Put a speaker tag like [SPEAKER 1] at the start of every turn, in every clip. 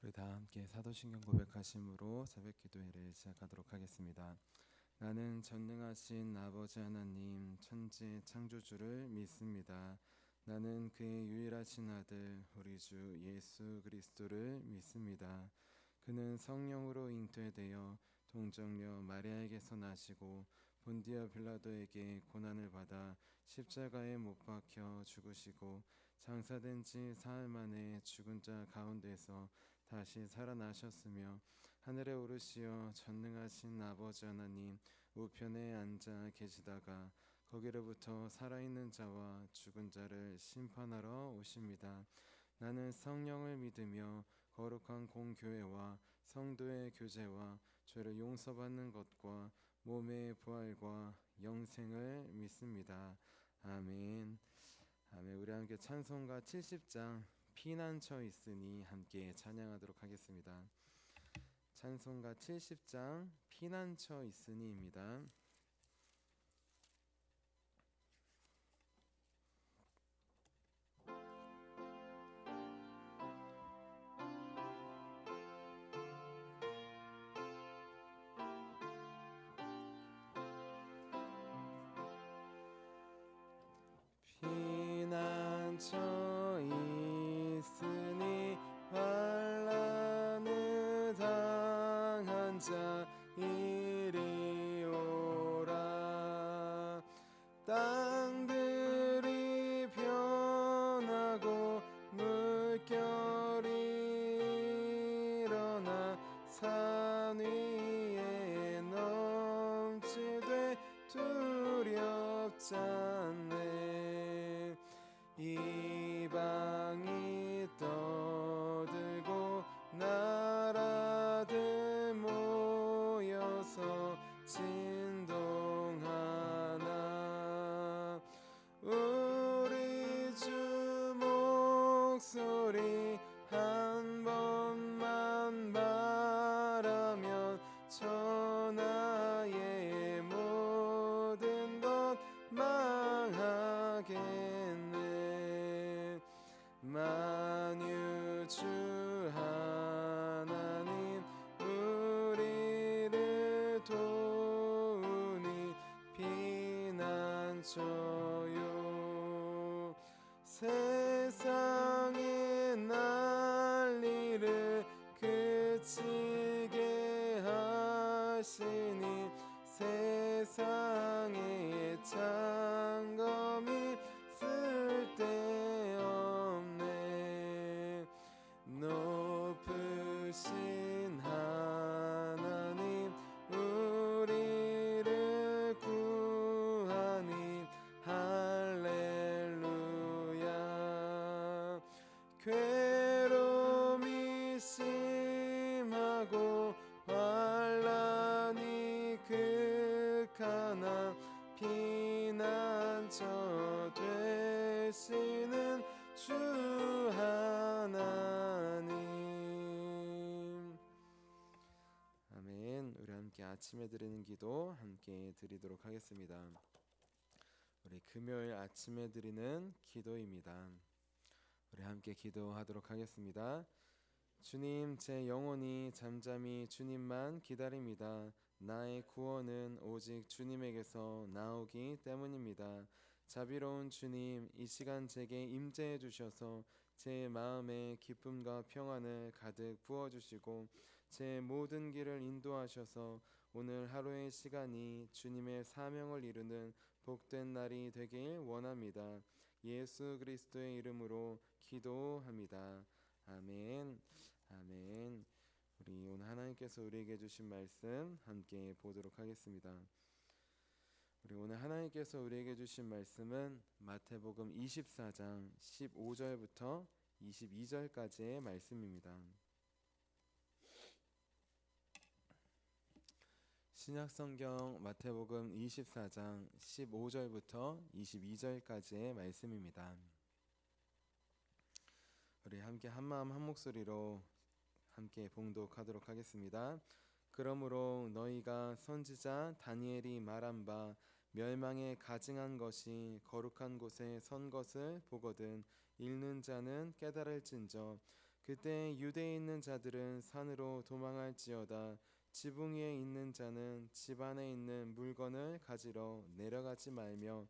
[SPEAKER 1] 우리 다 함께 사도신경 고백하심으로 새벽 기도회를 시작하도록 하겠습니다. 나는 전능하신 아버지 하나님 천지 창조주를 믿습니다. 나는 그의 유일하신 아들 우리 주 예수 그리스도를 믿습니다. 그는 성령으로 잉태되어 동정녀 마리아에게서 나시고 본디오 빌라도에게 고난을 받아 십자가에 못 박혀 죽으시고 장사된 지 사흘 만에 죽은 자 가운데서 다시 살아나셨으며 하늘에 오르시어 전능하신 아버지 하나님 우편에 앉아 계시다가 거기로부터 살아있는 자와 죽은 자를 심판하러 오십니다. 나는 성령을 믿으며 거룩한 공교회와 성도의 교제와 죄를 용서받는 것과 몸의 부활과 영생을 믿습니다. 아멘. 아멘. 우리 함께 찬송가 70장 피난처 있으니 함께 찬양하도록 하겠습니다. 찬송가 70장 피난처 있으니입니다. 피난처 있으니 환난을 당한 자 이리 오라. 땅들이 변하고 물결이 일어나 산 위에 넘치되 두렵지 않네. 이방이 떠들고 나라들 모여서 진동하나. 우리 주 목소리 한 번만 바라면 천하의 모든 것 망하겠네. 만유주 하나님 우리를 도우니 피난처요. 세상의 난리를 그치게 하시니 세상의 창검이 쓸데없네. 높으신 하나님 우리를 구하니 할렐루야. 괴로움이 심하고 환난이 극하나 피난처 되시는 주 하나님. 아멘. 우리 함께 아침에 드리는 기도 함께 드리도록 하겠습니다. 우리 금요일 아침에 드리는 기도입니다. 우리 함께 기도하도록 하겠습니다. 주님, 제 영혼이 잠잠히 주님만 기다립니다. 나의 구원은 오직 주님에게서 나오기 때문입니다. 자비로운 주님, 이 시간 제게 임재해 주셔서 제 마음에 기쁨과 평안을 가득 부어주시고 제 모든 길을 인도하셔서 오늘 하루의 시간이 주님의 사명을 이루는 복된 날이 되길 원합니다. 예수 그리스도의 이름으로 기도합니다. 아멘. 아멘. 우리 오늘 하나님께서 우리에게 주신 말씀 함께 보도록 하겠습니다. 우리 오늘 하나님께서 우리에게 주신 말씀은 마태복음 24장 15절부터 22절까지의 말씀입니다. 신약성경 마태복음 24장 15절부터 22절까지의 말씀입니다. 우리 함께 한마음 한목소리로 함께 봉독하도록 하겠습니다. 그러므로 너희가 선지자 다니엘이 말한 바 멸망에 가증한 것이 거룩한 곳에 선 것을 보거든 읽는 자는 깨달을진저 그때 유대에 있는 자들은 산으로 도망할지어다. 지붕 위에 있는 자는 집 안에 있는 물건을 가지러 내려가지 말며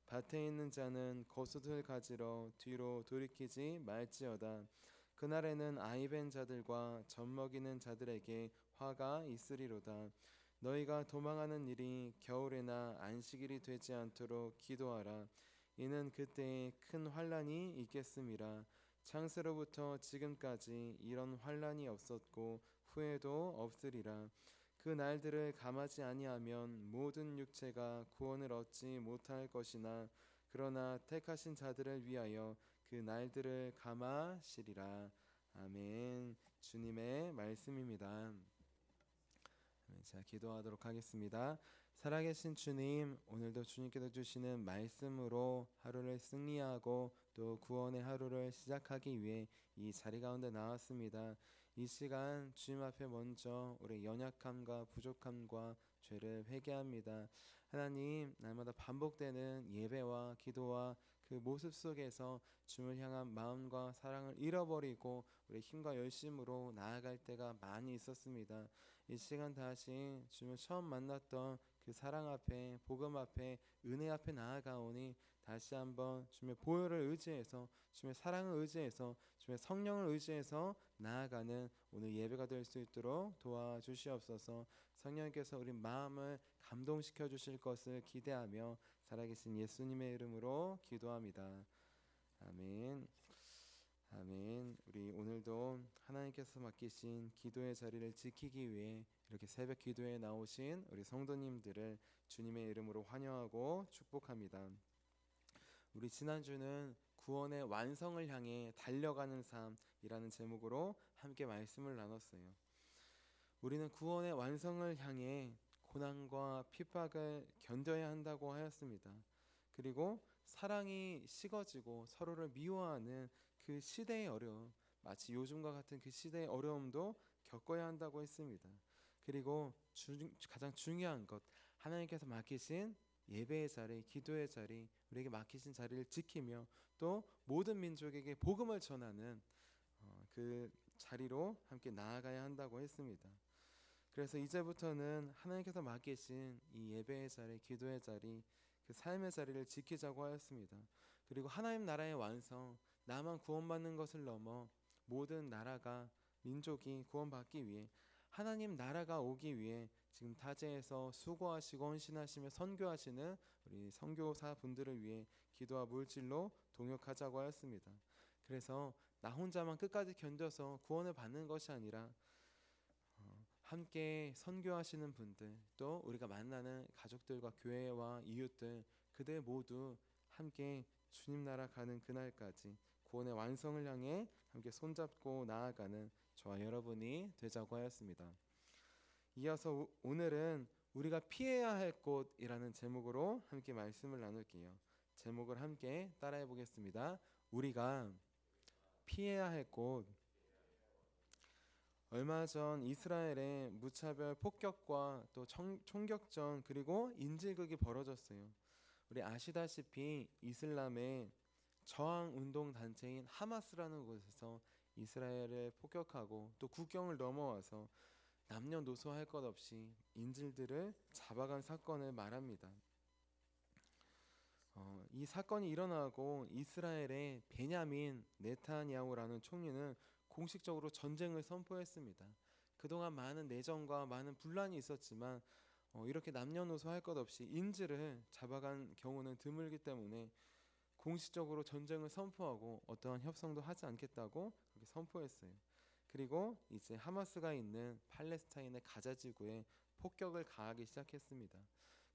[SPEAKER 1] 밭에 있는 자는 겉옷을 가지러 뒤로 돌이키지 말지어다. 그날에는 아이벤 자들과 젖먹이는 자들에게 화가 있으리로다. 너희가 도망하는 일이 겨울에나 안식일이 되지 않도록 기도하라. 이는 그때에 큰 환란이 있겠음이라. 창세로부터 지금까지 이런 환란이 없었고 후에도 없으리라. 그 날들을 감하지 아니하면 모든 육체가 구원을 얻지 못할 것이나 그러나 택하신 자들을 위하여 그 날들을 감하시리라. 아멘. 주님의 말씀입니다. 자, 기도하도록 하겠습니다. 살아계신 주님, 오늘도 주님께서 주시는 말씀으로 하루를 승리하고 또 구원의 하루를 시작하기 위해 이 자리 가운데 나왔습니다. 이 시간 주님 앞에 먼저 우리 연약함과 부족함과 죄를 회개합니다. 하나님, 날마다 반복되는 예배와 기도와 그 모습 속에서 주님을 향한 마음과 사랑을 잃어버리고 우리 힘과 열심으로 나아갈 때가 많이 있었습니다. 이 시간 다시 주님을 처음 만났던 그 사랑 앞에, 복음 앞에, 은혜 앞에 나아가오니 다시 한번 주님의 보혈을 의지해서, 주님의 사랑을 의지해서, 주님의 성령을 의지해서 나아가는 오늘 예배가 될 수 있도록 도와주시옵소서. 성령께서 우리 마음을 감동시켜 주실 것을 기대하며 살아계신 예수님의 이름으로 기도합니다. 아멘. 아멘. 우리 오늘도 하나님께서 맡기신 기도의 자리를 지키기 위해 이렇게 새벽 기도에 나오신 우리 성도님들을 주님의 이름으로 환영하고 축복합니다. 우리 지난주는 구원의 완성을 향해 달려가는 삶이라는 제목으로 함께 말씀을 나눴어요. 우리는 구원의 완성을 향해 고난과 핍박을 견뎌야 한다고 하였습니다. 그리고 사랑이 식어지고 서로를 미워하는 그 시대의 어려움, 마치 요즘과 같은 그 시대의 어려움도 겪어야 한다고 했습니다. 그리고 가장 중요한 것, 하나님께서 맡기신 예배의 자리, 기도의 자리, 우리에게 맡기신 자리를 지키며 또 모든 민족에게 복음을 전하는 그 자리로 함께 나아가야 한다고 했습니다. 그래서 이제부터는 하나님께서 맡기신 이 예배의 자리, 기도의 자리, 그 삶의 자리를 지키자고 하였습니다. 그리고 하나님 나라의 완성, 나만 구원받는 것을 넘어 모든 나라가, 민족이 구원받기 위해, 하나님 나라가 오기 위해 지금 타지에서 수고하시고 헌신하시며 선교하시는 우리 선교사 분들을 위해 기도와 물질로 동역하자고 하였습니다. 그래서 나 혼자만 끝까지 견뎌서 구원을 받는 것이 아니라 함께 선교하시는 분들, 또 우리가 만나는 가족들과 교회와 이웃들, 그들 모두 함께 주님 나라 가는 그날까지 구원의 완성을 향해 함께 손잡고 나아가는 저와 여러분이 되자고 하였습니다. 이어서 오늘은 우리가 피해야 할 곳이라는 제목으로 함께 말씀을 나눌게요. 제목을 함께 따라해 보겠습니다. 우리가 피해야 할 곳. 얼마 전 이스라엘의 무차별 폭격과 또 총격전 그리고 인질극이 벌어졌어요. 우리 아시다시피 이슬람의 저항 운동 단체인 하마스라는 곳에서 이스라엘을 폭격하고 또 국경을 넘어와서 남녀노소 할 것 없이 인질들을 잡아간 사건을 말합니다. 이 사건이 일어나고 이스라엘의 베냐민 네타냐후라는 총리는 공식적으로 전쟁을 선포했습니다. 그동안 많은 내전과 많은 분란이 있었지만 이렇게 남녀노소 할 것 없이 인질을 잡아간 경우는 드물기 때문에 공식적으로 전쟁을 선포하고 어떠한 협상도 하지 않겠다고 그렇게 선포했어요. 그리고 이제 하마스가 있는 팔레스타인의 가자 지구에 폭격을 가하기 시작했습니다.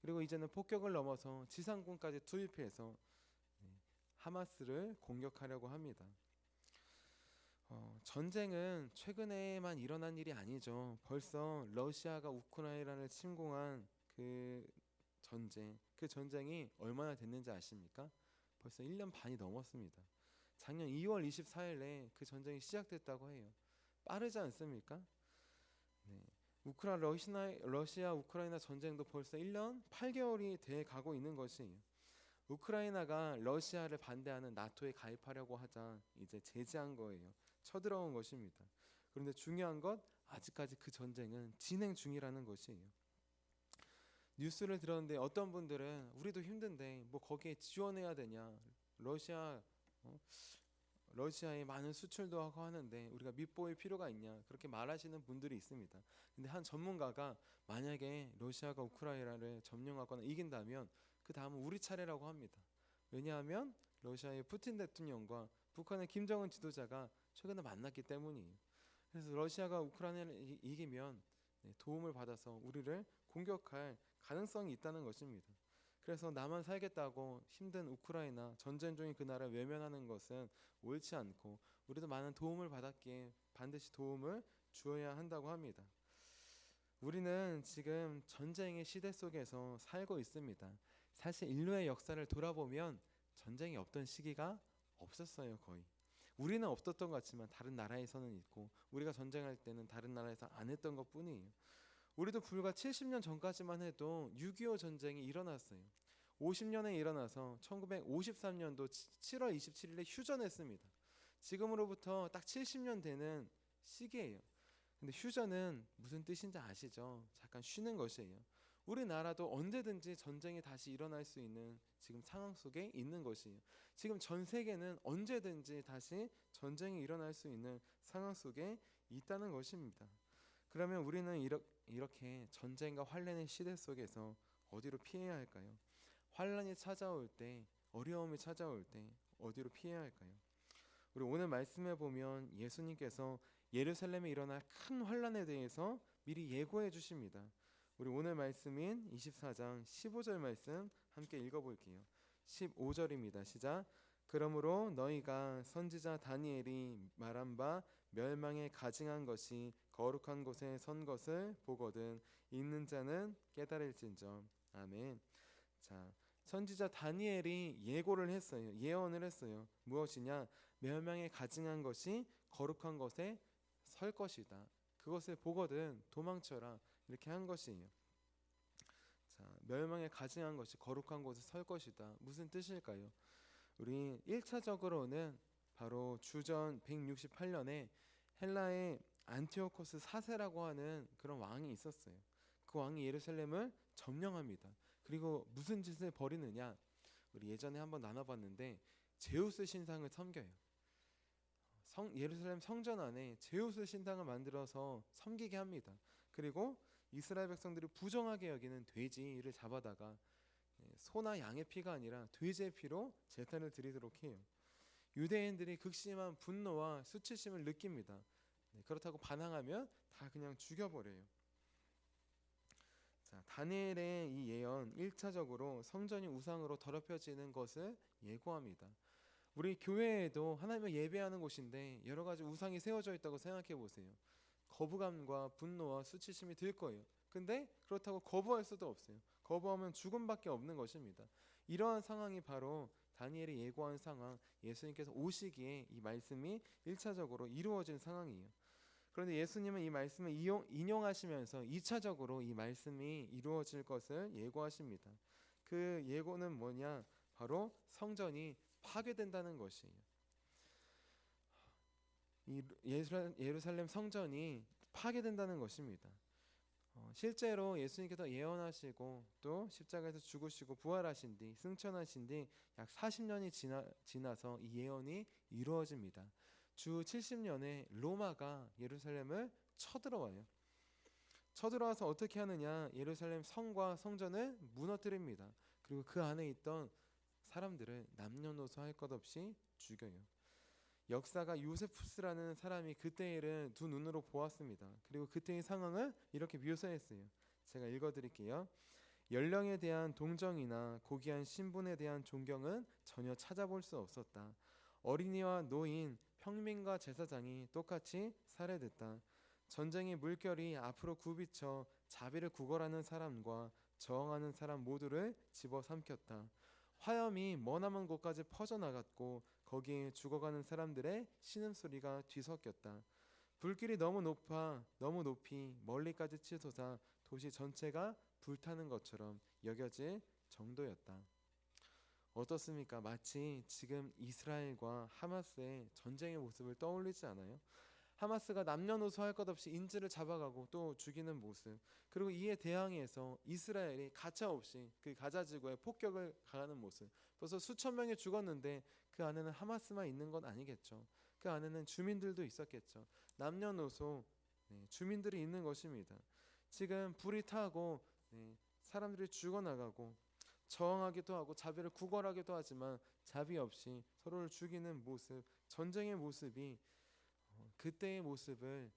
[SPEAKER 1] 그리고 이제는 폭격을 넘어서 지상군까지 투입해서 하마스를 공격하려고 합니다. 전쟁은 최근에만 일어난 일이 아니죠. 벌써 러시아가 우크라이나를 침공한 그 전쟁이 얼마나 됐는지 아십니까? 벌써 1년 반이 넘었습니다. 작년 2월 24일에 그 전쟁이 시작됐다고 해요. 빠르지 않습니까? 네. 러시아 우크라이나 전쟁도 벌써 1년 8개월이 돼 가고 있는 것이에요. 우크라이나가 러시아를 반대하는 나토에 가입하려고 하자 이제 제재한 거예요. 쳐들어온 것입니다. 그런데 중요한 것, 아직까지 그 전쟁은 진행 중이라는 것이에요. 뉴스를 들었는데 어떤 분들은 우리도 힘든데 뭐 거기에 지원해야 되냐, 러시아 어? 러시아에 많은 수출도 하고 하는데 우리가 밉보일 필요가 있냐, 그렇게 말하시는 분들이 있습니다. 근데 한 전문가가 만약에 러시아가 우크라이나를 점령하거나 이긴다면 그 다음은 우리 차례라고 합니다. 왜냐하면 러시아의 푸틴 대통령과 북한의 김정은 지도자가 최근에 만났기 때문이에요. 그래서 러시아가 우크라이나를 이기면 도움을 받아서 우리를 공격할 가능성이 있다는 것입니다. 그래서 나만 살겠다고 힘든 우크라이나, 전쟁 중인 그 나라를 외면하는 것은 옳지 않고, 우리도 많은 도움을 받았기에 반드시 도움을 주어야 한다고 합니다. 우리는 지금 전쟁의 시대 속에서 살고 있습니다. 사실 인류의 역사를 돌아보면 전쟁이 없던 시기가 없었어요. 거의. 우리는 없었던 것 같지만 다른 나라에서는 있고, 우리가 전쟁할 때는 다른 나라에서 안 했던 것 뿐이에요. 우리도 불과 70년 전까지만 해도 6.25 전쟁이 일어났어요. 50년에 일어나서 1953년도 7월 27일에 휴전했습니다. 지금으로부터 딱 70년 되는 시기예요. 근데 휴전은 무슨 뜻인지 아시죠? 잠깐 쉬는 것이에요. 우리나라도 언제든지 전쟁이 다시 일어날 수 있는 지금 상황 속에 있는 것이에요. 지금 전 세계는 언제든지 다시 전쟁이 일어날 수 있는 상황 속에 있다는 것입니다. 그러면 우리는 이렇게 전쟁과 환란의 시대 속에서 어디로 피해야 할까요? 환란이 찾아올 때, 어려움이 찾아올 때 어디로 피해야 할까요? 우리 오늘 말씀에 보면 예수님께서 예루살렘에 일어날 큰 환란에 대해서 미리 예고해 주십니다. 우리 오늘 말씀인 24장 15절 말씀 함께 읽어볼게요. 15절입니다. 시작. 그러므로 너희가 선지자 다니엘이 말한 바 멸망에 가증한 것이 거룩한 곳에 선 것을 보거든 있는 자는 깨달을진저. 아멘. 자, 선지자 다니엘이 예고를 했어요. 예언을 했어요. 무엇이냐? 멸망에 가증한 것이 거룩한 곳에 설 것이다. 그것을 보거든 도망쳐라. 이렇게 한 것이에요. 자, 멸망에 가증한 것이 거룩한 곳에 설 것이다. 무슨 뜻일까요? 우리 1차적으로는 바로 주전 168년에 헬라의 안티오코스 4세라고 하는 그런 왕이 있었어요. 그 왕이 예루살렘을 점령합니다. 그리고 무슨 짓을 벌이느냐? 우리 예전에 한번 나눠봤는데 제우스 신상을 섬겨요. 예루살렘 성전 안에 제우스 신상을 만들어서 섬기게 합니다. 그리고 이스라엘 백성들이 부정하게 여기는 돼지를 잡아다가 소나 양의 피가 아니라 돼지의 피로 제사를 드리도록 해요. 유대인들이 극심한 분노와 수치심을 느낍니다. 그렇다고 반항하면 다 그냥 죽여버려요. 자, 다니엘의 이 예언 1차적으로 성전이 우상으로 더럽혀지는 것을 예고합니다. 우리 교회에도 하나님을 예배하는 곳인데 여러 가지 우상이 세워져 있다고 생각해 보세요. 거부감과 분노와 수치심이 들 거예요. 근데 그렇다고 거부할 수도 없어요. 거부하면 죽음밖에 없는 것입니다. 이러한 상황이 바로 다니엘이 예고한 상황, 예수님께서 오시기에 이 말씀이 1차적으로 이루어진 상황이에요. 그런데 예수님은 이 말씀을 인용하시면서 2차적으로 이 말씀이 이루어질 것을 예고하십니다. 그 예고는 뭐냐? 바로 성전이 파괴된다는 것이에요. 이 예루살렘 성전이 파괴된다는 것입니다. 실제로 예수님께서 예언하시고 또 십자가에서 죽으시고 부활하신 뒤 승천하신 뒤 약 40년이 지나서 이 예언이 이루어집니다. 주 70년에 로마가 예루살렘을 쳐들어와요. 쳐들어와서 어떻게 하느냐? 예루살렘 성과 성전을 무너뜨립니다. 그리고 그 안에 있던 사람들을 남녀노소 할 것 없이 죽여요. 역사가 요세푸스라는 사람이 그때의 일을 두 눈으로 보았습니다. 그리고 그때의 상황을 이렇게 묘사했어요. 제가 읽어드릴게요. 연령에 대한 동정이나 고귀한 신분에 대한 존경은 전혀 찾아볼 수 없었다. 어린이와 노인, 평민과 제사장이 똑같이 살해됐다. 전쟁의 물결이 앞으로 굽이쳐 자비를 구걸하는 사람과 저항하는 사람 모두를 집어삼켰다. 화염이 머나먼 곳까지 퍼져나갔고 거기에 죽어가는 사람들의 신음소리가 뒤섞였다. 불길이 너무 높이 멀리까지 치솟아 도시 전체가 불타는 것처럼 여겨질 정도였다. 어떻습니까? 마치 지금 이스라엘과 하마스의 전쟁의 모습을 떠올리지 않아요? 하마스가 남녀노소 할 것 없이 인질을 잡아가고 또 죽이는 모습, 그리고 이에 대항해서 이스라엘이 가차없이 그 가자 지구에 폭격을 가하는 모습. 벌써 수천 명이 죽었는데 그 안에는 하마스만 있는 건 아니겠죠. 그 안에는 주민들도 있었겠죠. 남녀노소, 주민들이 있는 것입니다. 지금 불이 타고, 사람들이 죽어나가고 저항하기도 하고 자비를 구걸하기도 하지만 자비 없이 서로를 죽이는 모습, 전쟁의 모습이 그때의 모습을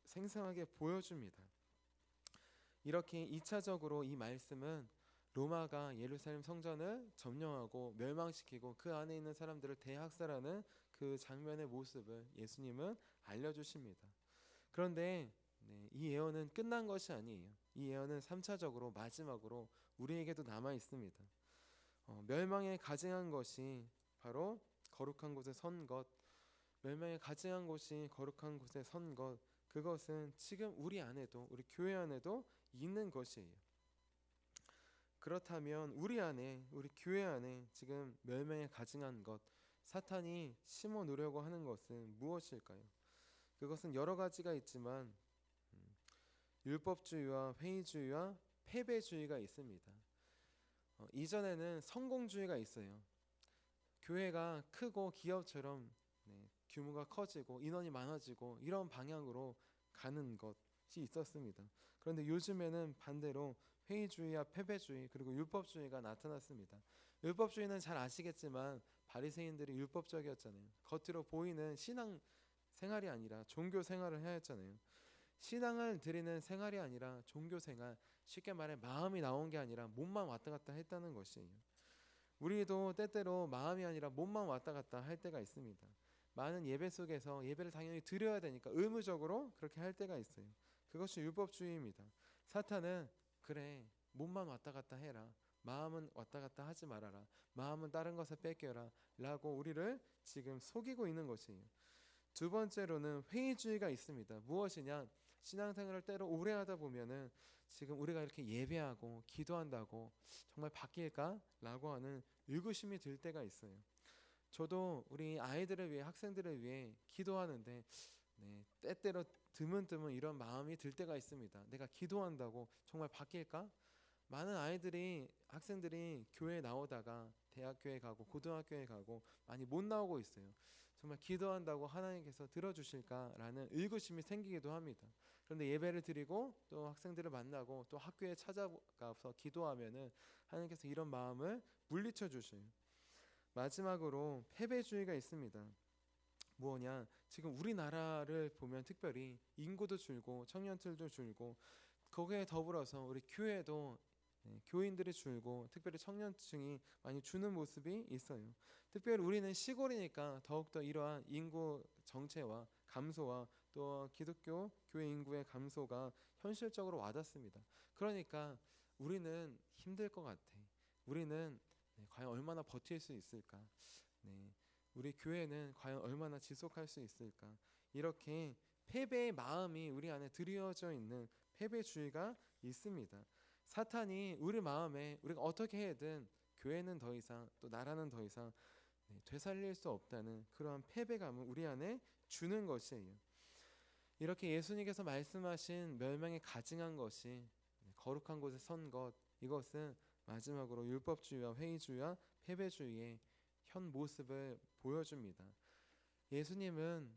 [SPEAKER 1] 생생하게 보여줍니다. 이렇게 2차적으로 이 말씀은 로마가 예루살렘 성전을 점령하고 멸망시키고 그 안에 있는 사람들을 대학살하는 그 장면의 모습을 예수님은 알려주십니다. 그런데 이 예언은 끝난 것이 아니에요. 이 예언은 3차적으로 마지막으로 우리에게도 남아 있습니다. 멸망에 가증한 것이 바로 거룩한 곳에 선 것, 멸망에 가증한 곳이 거룩한 곳에 선 것, 그것은 지금 우리 안에도, 우리 교회 안에도 있는 것이에요. 그렇다면 우리 안에, 우리 교회 안에 지금 멸망에 가증한 것, 사탄이 심어 놓으려고 하는 것은 무엇일까요? 그것은 여러 가지가 있지만 율법주의와 회의주의와 패배주의가 있습니다. 이전에는 성공주의가 있어요. 교회가 크고 기업처럼 규모가 커지고 인원이 많아지고 이런 방향으로 가는 것이 있었습니다. 그런데 요즘에는 반대로 회의주의와 패배주의 그리고 율법주의가 나타났습니다. 율법주의는 잘 아시겠지만 바리새인들이 율법적이었잖아요. 겉으로 보이는 신앙 생활이 아니라 종교 생활을 해야 했잖아요. 신앙을 드리는 생활이 아니라 종교 생활, 쉽게 말해 마음이 나온 게 아니라 몸만 왔다 갔다 했다는 것이에요. 우리도 때때로 마음이 아니라 몸만 왔다 갔다 할 때가 있습니다. 많은 예배 속에서 예배를 당연히 드려야 되니까 의무적으로 그렇게 할 때가 있어요. 그것이 율법주의입니다. 사탄은 그래, 몸만 왔다 갔다 해라, 마음은 왔다 갔다 하지 말아라, 마음은 다른 것에 뺏겨라 라고 우리를 지금 속이고 있는 것이에요. 두 번째로는 회의주의가 있습니다. 무엇이냐? 신앙생활을 때로 오래 하다 보면은 지금 우리가 이렇게 예배하고 기도한다고 정말 바뀔까? 라고 하는 의구심이 들 때가 있어요. 저도 우리 아이들을 위해, 학생들을 위해 기도하는데 때때로 드문드문 이런 마음이 들 때가 있습니다. 내가 기도한다고 정말 바뀔까? 많은 아이들이, 학생들이 교회에 나오다가 대학교에 가고 고등학교에 가고 많이 못 나오고 있어요. 정말 기도한다고 하나님께서 들어주실까라는 의구심이 생기기도 합니다. 그런데 예배를 드리고 또 학생들을 만나고 또 학교에 찾아가서 기도하면은 하나님께서 이런 마음을 물리쳐 주셔요. 마지막으로 패배주의가 있습니다. 뭐냐? 지금 우리나라를 보면 특별히 인구도 줄고 청년들도 줄고 거기에 더불어서 우리 교회도 교인들이 줄고 특별히 청년층이 많이 주는 모습이 있어요. 특별히 우리는 시골이니까 더욱더 이러한 인구 정체와 감소와 또 기독교 교회 인구의 감소가 현실적으로 와닿습니다. 그러니까 우리는 힘들 것 같아. 우리는 과연 얼마나 버틸 수 있을까? 우리 교회는 과연 얼마나 지속할 수 있을까? 이렇게 패배의 마음이 우리 안에 드리워져 있는 패배주의가 있습니다. 사탄이 우리 마음에 우리가 어떻게 해든 교회는 더 이상 또 나라는 더 이상 되살릴 수 없다는 그러한 패배감을 우리 안에 주는 것이에요. 이렇게 예수님께서 말씀하신 멸망에 가증한 것이 거룩한 곳에 선 것, 이것은 마지막으로 율법주의와 회의주의와 패배주의의 현 모습을 보여줍니다. 예수님은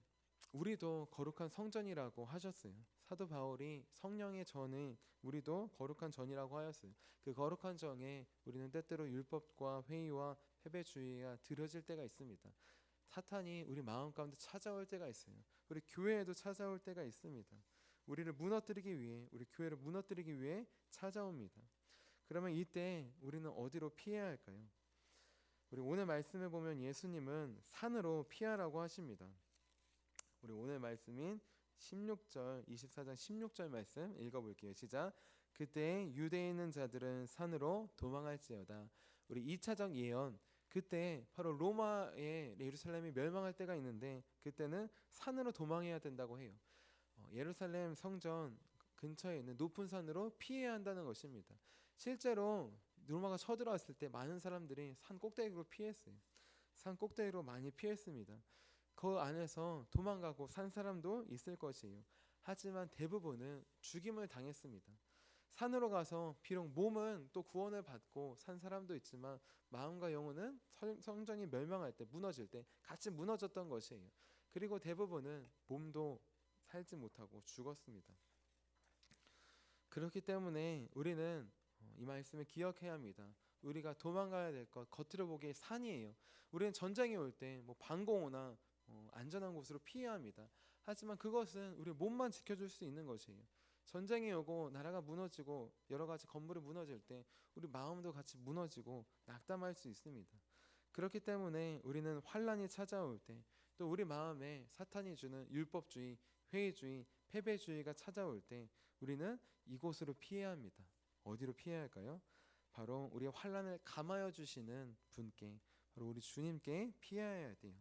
[SPEAKER 1] 우리도 거룩한 성전이라고 하셨어요. 사도 바울이 성령의 전은 우리도 거룩한 전이라고 하였어요. 그 거룩한 전에 우리는 때때로 율법과 회의와 패배주의가 들어질 때가 있습니다. 사탄이 우리 마음 가운데 찾아올 때가 있어요. 우리 교회에도 찾아올 때가 있습니다. 우리를 무너뜨리기 위해, 우리 교회를 무너뜨리기 위해 찾아옵니다. 그러면 이때 우리는 어디로 피해야 할까요? 우리 오늘 말씀을 보면 예수님은 산으로 피하라고 하십니다. 우리 오늘 말씀인 16절, 24장 16절 말씀 읽어볼게요. 시작. 그때 유대에 있는 자들은 산으로 도망할지어다. 우리 2차적 예언, 그때 바로 로마의 예루살렘이 멸망할 때가 있는데 그때는 산으로 도망해야 된다고 해요. 예루살렘 성전 근처에 있는 높은 산으로 피해야 한다는 것입니다. 실제로 로마가 쳐들어왔을 때 많은 사람들이 산 꼭대기로 피했어요. 산 꼭대기로 많이 피했습니다. 그 안에서 도망가고 산 사람도 있을 것이에요. 하지만 대부분은 죽임을 당했습니다. 산으로 가서 비록 몸은 또 구원을 받고 산 사람도 있지만 마음과 영혼은 성전이 멸망할 때, 무너질 때 같이 무너졌던 것이에요. 그리고 대부분은 몸도 살지 못하고 죽었습니다. 그렇기 때문에 우리는 이 말씀을 기억해야 합니다. 우리가 도망가야 될 것, 겉으로 보기에 산이에요. 우리는 전쟁이 올 때 뭐 방공호나 안전한 곳으로 피해야 합니다. 하지만 그것은 우리 몸만 지켜줄 수 있는 것이에요. 전쟁이 오고 나라가 무너지고 여러 가지 건물이 무너질 때 우리 마음도 같이 무너지고 낙담할 수 있습니다. 그렇기 때문에 우리는 환란이 찾아올 때, 또 우리 마음에 사탄이 주는 율법주의, 회의주의, 패배주의가 찾아올 때 우리는 이곳으로 피해야 합니다. 어디로 피해야 할까요? 바로 우리의 환란을 감하여 주시는 분께, 바로 우리 주님께 피해야 돼요.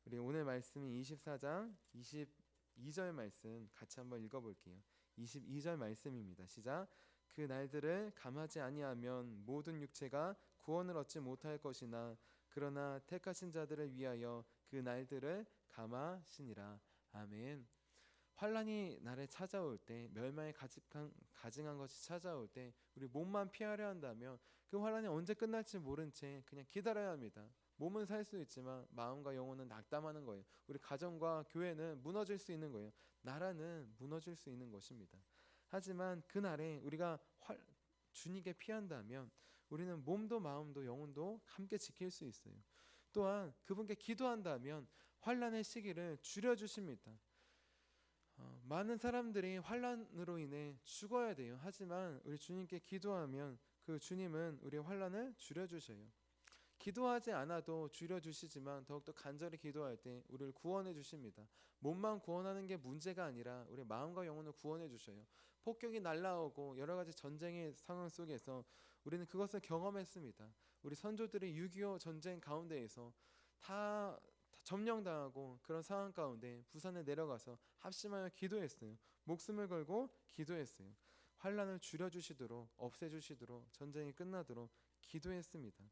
[SPEAKER 1] 우리 오늘 말씀이 24장 22절 말씀 같이 한번 읽어볼게요. 22절 말씀입니다. 시작. 그 날들을 감하지 아니하면 모든 육체가 구원을 얻지 못할 것이나 그러나 택하신 자들을 위하여 그 날들을 감하시니라. 아멘. 환란이 날에 찾아올 때, 멸망이 가증한 것이 찾아올 때 우리 몸만 피하려 한다면 그 환란이 언제 끝날지 모른 채 그냥 기다려야 합니다. 몸은 살 수 있지만 마음과 영혼은 낙담하는 거예요. 우리 가정과 교회는 무너질 수 있는 거예요. 나라는 무너질 수 있는 것입니다. 하지만 그날에 우리가 주님께 피한다면 우리는 몸도 마음도 영혼도 함께 지킬 수 있어요. 또한 그분께 기도한다면 환란의 시기를 줄여주십니다. 많은 사람들이 환란으로 인해 죽어야 돼요. 하지만 우리 주님께 기도하면 그 주님은 우리의 환란을 줄여주셔요. 기도하지 않아도 줄여주시지만 더욱더 간절히 기도할 때 우리를 구원해 주십니다. 몸만 구원하는 게 문제가 아니라 우리 마음과 영혼을 구원해 주셔요. 폭격이 날라오고 여러 가지 전쟁의 상황 속에서 우리는 그것을 경험했습니다. 우리 선조들이 6.25 전쟁 가운데에서 다 점령당하고 그런 상황 가운데 부산에 내려가서 합심하여 기도했어요. 목숨을 걸고 기도했어요. 환란을 줄여주시도록, 없애주시도록, 전쟁이 끝나도록 기도했습니다.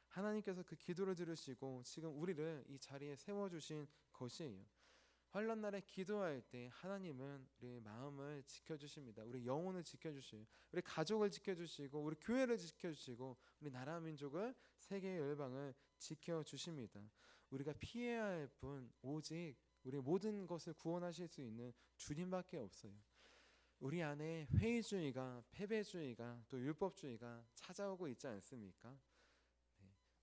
[SPEAKER 1] 하나님께서 그 기도를 들으시고 지금 우리를 이 자리에 세워주신 것이에요. 환란 날에 기도할 때 하나님은 우리 마음을 지켜주십니다. 우리 영혼을 지켜주시고, 우리 가족을 지켜주시고, 우리 교회를 지켜주시고, 우리 나라 민족을, 세계의 열방을 지켜주십니다. 우리가 피해야 할 분 오직 우리 모든 것을 구원하실 수 있는 주님밖에 없어요. 우리 안에 회의주의가, 패배주의가, 또 율법주의가 찾아오고 있지 않습니까?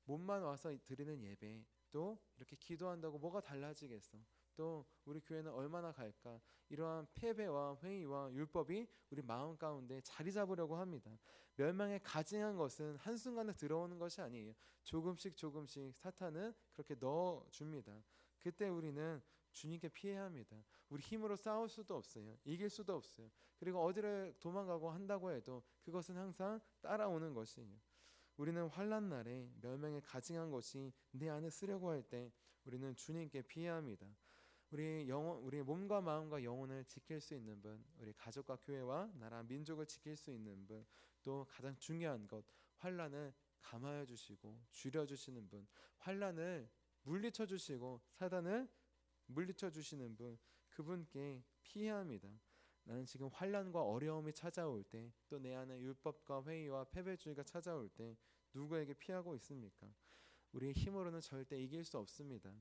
[SPEAKER 1] 몸만 와서 드리는 예배, 또 이렇게 기도한다고 뭐가 달라지겠어? 또 우리 교회는 얼마나 갈까? 이러한 패배와 회의와 율법이 우리 마음 가운데 자리 잡으려고 합니다. 멸망에 가증한 것은 한순간에 들어오는 것이 아니에요. 조금씩 사탄은 그렇게 넣어줍니다. 그때 우리는 주님께 피해야 합니다. 우리 힘으로 싸울 수도 없어요. 이길 수도 없어요. 그리고 어디를 도망가고 한다고 해도 그것은 항상 따라오는 것이에요. 우리는 환난 날에 멸망에 가증한 것이 내 안에 쓰려고 할 때 우리는 주님께 피해야 합니다. 우리 몸과 마음과 영혼을 지킬 수 있는 분, 우리 가족과 교회와 나라 민족을 지킬 수 있는 분, 또 가장 중요한 것, 환난을 감하여 주시고 줄여 주시는 분, 환난을 물리쳐 주시고 사단을 물리쳐 주시는 분, 그분께 피해야 합니다. 나는 지금 환난과 어려움이 찾아올 때, 또 내 안에 율법과 회의와 패배주의가 찾아올 때 누구에게 피하고 있습니까? 우리의 힘으로는 절대 이길 수 없습니다.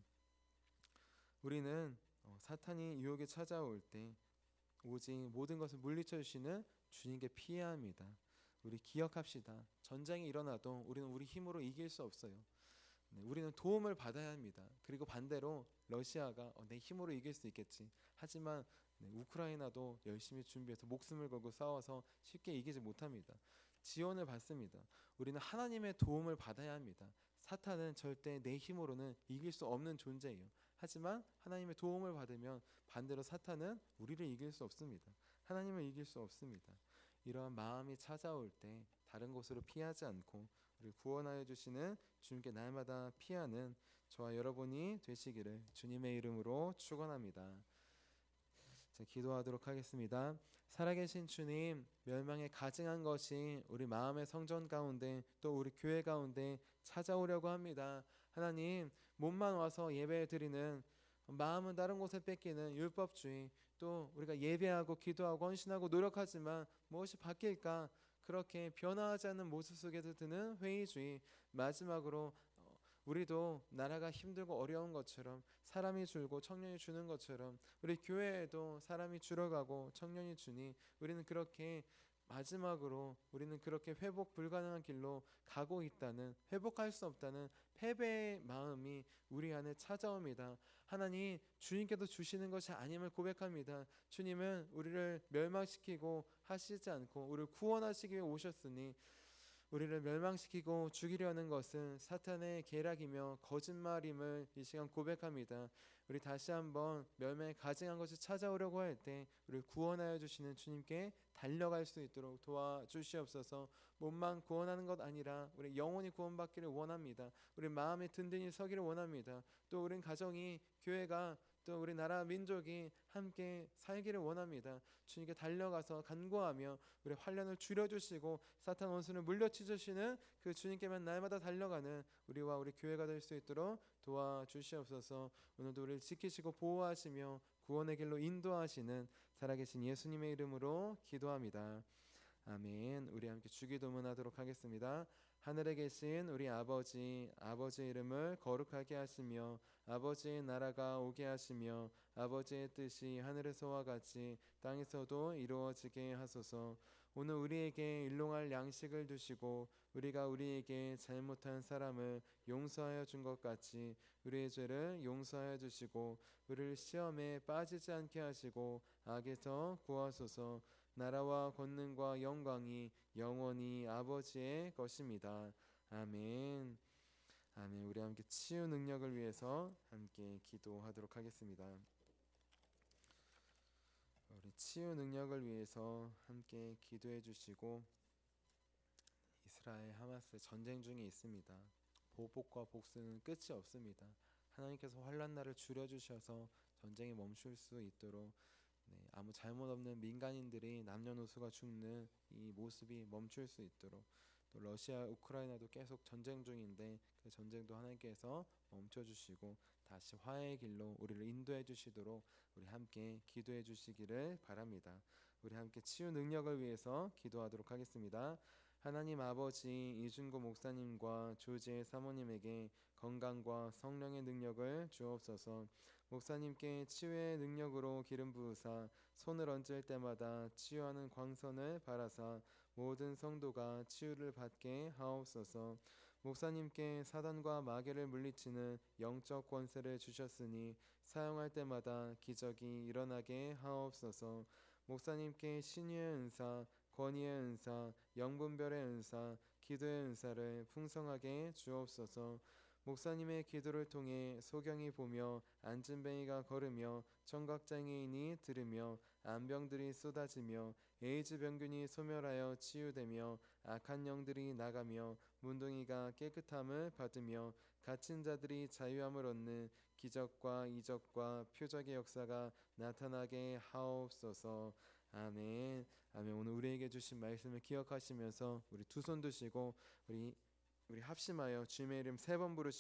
[SPEAKER 1] 우리는 사탄이 유혹에 찾아올 때 오직 모든 것을 물리쳐 주시는 주님께 피해야 합니다. 우리 기억합시다. 전쟁이 일어나도 우리는 우리 힘으로 이길 수 없어요. 우리는 도움을 받아야 합니다. 그리고 반대로 러시아가 내 힘으로 이길 수 있겠지. 하지만 우크라이나도 열심히 준비해서 목숨을 걸고 싸워서 쉽게 이기지 못합니다. 지원을 받습니다. 우리는 하나님의 도움을 받아야 합니다. 사탄은 절대 내 힘으로는 이길 수 없는 존재예요. 하지만 하나님의 도움을 받으면 반대로 사탄은 우리를 이길 수 없습니다. 하나님을 이길 수 없습니다. 이러한 마음이 찾아올 때 다른 곳으로 피하지 않고 우리를 구원하여 주시는 주님께 날마다 피하는 저와 여러분이 되시기를 주님의 이름으로 축원합니다. 자, 기도하도록 하겠습니다. 살아계신 주님, 멸망에 가증한 것이 우리 마음의 성전 가운데 또 우리 교회 가운데 찾아오려고 합니다. 하나님, 몸만 와서 예배 드리는, 마음은 다른 곳에 뺏기는 율법주의, 또 우리가 예배하고 기도하고 헌신하고 노력하지만 무엇이 바뀔까? 그렇게 변화하지 않는 모습 속에서 드는 회의주의. 마지막으로 우리도 나라가 힘들고 어려운 것처럼, 사람이 줄고 청년이 주는 것처럼 우리 교회에도 사람이 줄어가고 청년이 주니 우리는 그렇게, 마지막으로 우리는 그렇게 회복 불가능한 길로 가고 있다는, 회복할 수 없다는 패배의 마음이 우리 안에 찾아옵니다. 하나님, 주님께서 주시는 것이 아님을 고백합니다. 주님은 우리를 멸망시키고 하시지 않고 우리를 구원하시기 위해 오셨으니, 우리를 멸망시키고 죽이려는 것은 사탄의 계략이며 거짓말임을 이 시간 고백합니다. 우리 다시 한번 멸망에 가증한 것이 찾아오려고 할 때 우리를 구원하여 주시는 주님께 달려갈 수 있도록 도와주시옵소서. 몸만 구원하는 것 아니라 우리 영혼이 구원받기를 원합니다. 우리 마음이 든든히 서기를 원합니다. 또 우린 가정이, 교회가, 또 우리 나라 민족이 함께 살기를 원합니다. 주님께 달려가서 간구하며 우리 환난을 줄여주시고 사탄 원수를 물려치주시는 그 주님께만 날마다 달려가는 우리와 우리 교회가 될 수 있도록 도와주시옵소서. 오늘도 우리를 지키시고 보호하시며 구원의 길로 인도하시는 살아계신 예수님의 이름으로 기도합니다. 아멘. 우리 함께 주기도문 하도록 하겠습니다. 하늘에 계신 우리 아버지, 아버지의 이름을 거룩하게 하시며 아버지의 나라가 오게 하시며 아버지의 뜻이 하늘에서와 같이 땅에서도 이루어지게 하소서. 오늘 우리에게 일용할 양식을 주시고 우리가 우리에게 잘못한 사람을 용서하여 준 것 같이 우리의 죄를 용서하여 주시고 우리를 시험에 빠지지 않게 하시고 악에서 구하소서. 나라와 권능과 영광이 영원히 아버지의 것입니다. 아멘. 아멘. 우리 함께 치유 능력을 위해서 함께 기도하도록 하겠습니다. 우리 치유 능력을 위해서 함께 기도해 주시고, 이스라엘 하마스 전쟁 중에 있습니다. 보복과 복수는 끝이 없습니다. 하나님께서 환난 날을 줄여 주셔서 전쟁이 멈출 수 있도록, 아무 잘못 없는 민간인들이 남녀노소가 죽는 이 모습이 멈출 수 있도록, 또 러시아 우크라이나도 계속 전쟁 중인데 그 전쟁도 하나님께서 멈춰주시고 다시 화해의 길로 우리를 인도해 주시도록 우리 함께 기도해 주시기를 바랍니다. 우리 함께 치유 능력을 위해서 기도하도록 하겠습니다. 하나님 아버지, 이준구 목사님과 조지의 사모님에게 건강과 성령의 능력을 주옵소서. 목사님께 치유의 능력으로 기름 부으사 손을 얹을 때마다 치유하는 광선을 바라사 모든 성도가 치유를 받게 하옵소서. 목사님께 사단과 마귀를 물리치는 영적 권세를 주셨으니 사용할 때마다 기적이 일어나게 하옵소서. 목사님께 신유의 은사, 권위의 은사, 영분별의 은사, 기도의 은사를 풍성하게 주옵소서. 목사님의 기도를 통해 소경이 보며 안진뱅이가 걸으며 청각장애인이 들으며 암병들이 쏟아지며 에이즈 병균이 소멸하여 치유되며 악한 영들이 나가며 문둥이가 깨끗함을 받으며 갇힌 자들이 자유함을 얻는 기적과 이적과 표적의 역사가 나타나게 하옵소서. 아멘. 아멘. 오늘 우리에게 주신 말씀을 기억하시면서 우리 두 손 드시고 우리 합심하여 주님의 이름 3번 부르시고